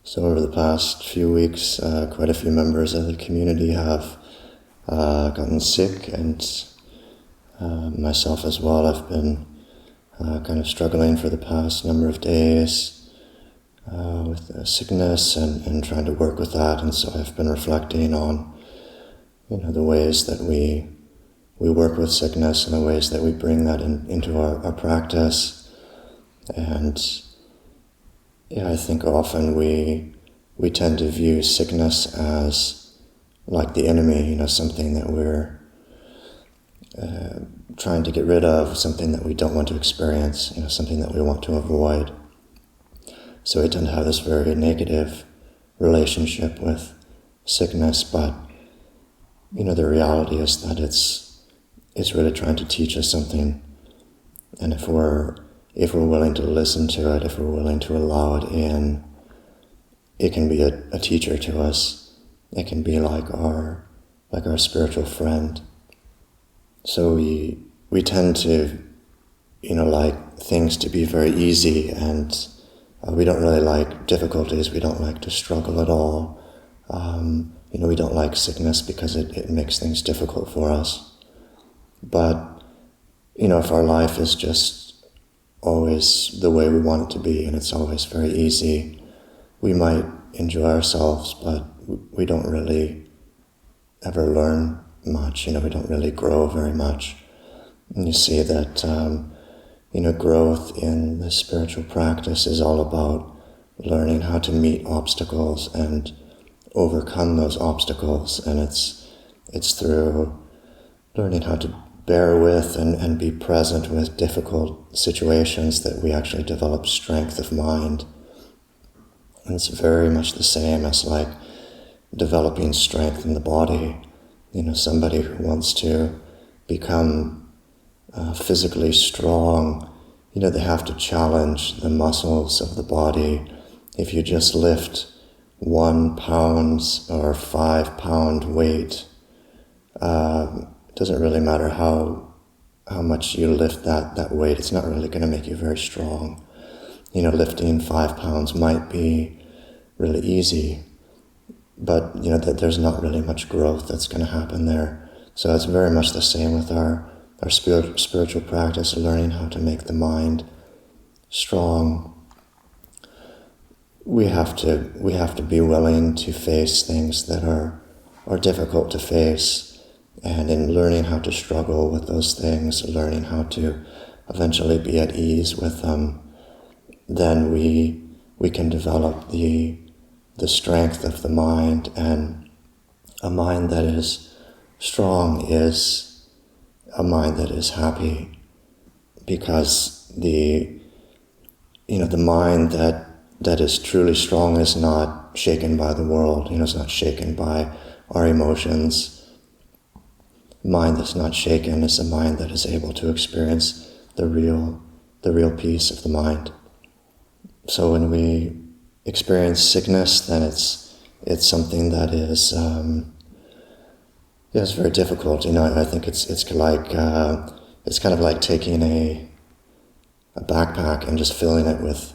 So over the past few weeks, quite a few members of the community have gotten sick, and myself as well. I've been kind of struggling for the past number of days with sickness and trying to work with that. And so I've been reflecting on, the ways that we work with sickness and the ways that we bring that into our practice. And I think often we tend to view sickness as like the enemy, something that we're trying to get rid of, something that we don't want to experience, something that we want to avoid. So we tend to have this very negative relationship with sickness, but the reality is that it's really trying to teach us something. And if we're willing to listen to it, if we're willing to allow it in, it can be a teacher to us. It can be like our spiritual friend. So we tend to, like things to be very easy, and we don't really like difficulties. We don't like to struggle at all. We don't like sickness because it makes things difficult for us. But, if our life is just always the way we want it to be, and it's always very easy, we might enjoy ourselves, but we don't really ever learn much. We don't really grow very much. And you see that, growth in the spiritual practice is all about learning how to meet obstacles and overcome those obstacles. And it's through learning how to bear with and be present with difficult situations that we actually develop strength of mind. And it's very much the same as like developing strength in the body. Somebody who wants to become physically strong, they have to challenge the muscles of the body. If you just lift 1 pound or 5 pound weight, it doesn't really matter how much you lift that weight. It's not really going to make you very strong. Lifting 5 pounds might be really easy, but that there's not really much growth that's going to happen there. So it's very much the same with our spiritual practice, learning how to make the mind strong. We have to be willing to face things that are difficult to face, and in learning how to struggle with those things, learning how to eventually be at ease with them, then we can develop the strength of the mind. And a mind that is strong is a mind that is happy, because the mind that is truly strong is not shaken by the world. It's not shaken by our emotions. Mind that's not shaken is a mind that is able to experience the real peace of the mind. So when we experience sickness, then it's something that is it's very difficult. I think it's like it's kind of like taking a backpack and just filling it with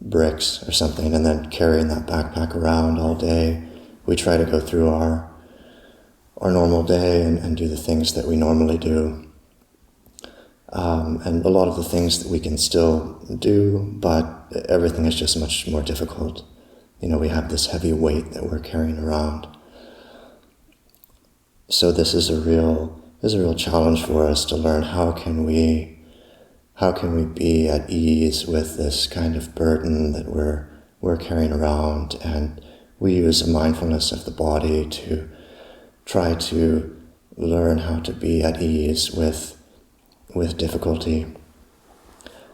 bricks or something, and then carrying that backpack around all day. We try to go through our normal day and do the things that we normally do. And a lot of the things that we can still do, but everything is just much more difficult. We have this heavy weight that we're carrying around. So this is a real challenge for us to learn how can we be at ease with this kind of burden that we're carrying around. And we use a mindfulness of the body to try to learn how to be at ease with difficulty.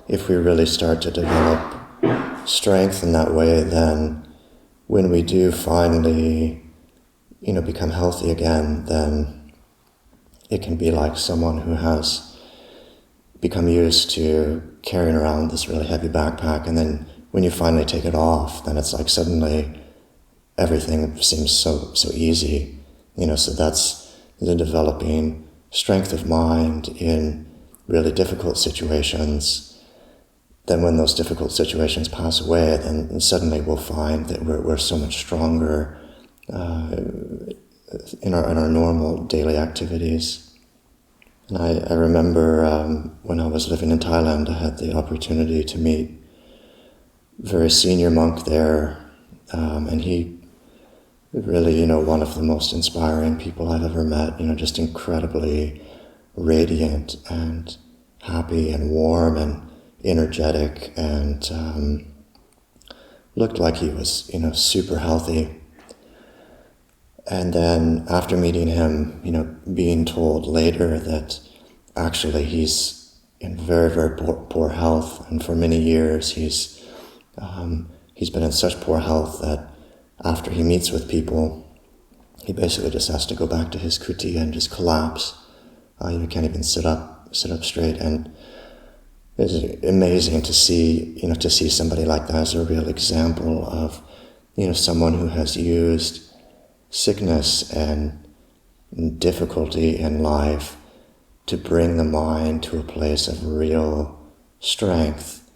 If we really start to develop strength in that way, then when we do finally, become healthy again, then it can be like someone who has become used to carrying around this really heavy backpack, and then when you finally take it off, then it's like suddenly everything seems so easy. So that's the developing strength of mind in really difficult situations then when those difficult situations pass away, then suddenly we'll find that we're so much stronger in our normal daily activities. And I remember when I was living in Thailand, I had the opportunity to meet a very senior monk there, and he really, one of the most inspiring people I've ever met, just incredibly radiant and happy and warm and energetic, and looked like he was, super healthy. And then after meeting him, being told later that actually he's in very, very poor health, and for many years he's been in such poor health that after he meets with people, he basically just has to go back to his kuti and just collapse. Can't even sit up straight. And it's amazing to see somebody like that as a real example of, someone who has used sickness and difficulty in life to bring the mind to a place of real strength,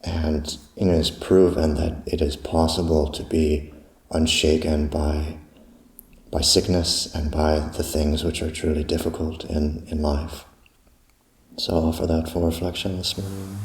and it's proven that it is possible to be unshaken by sickness and by the things which are truly difficult in life. So I'll offer that for reflection this morning.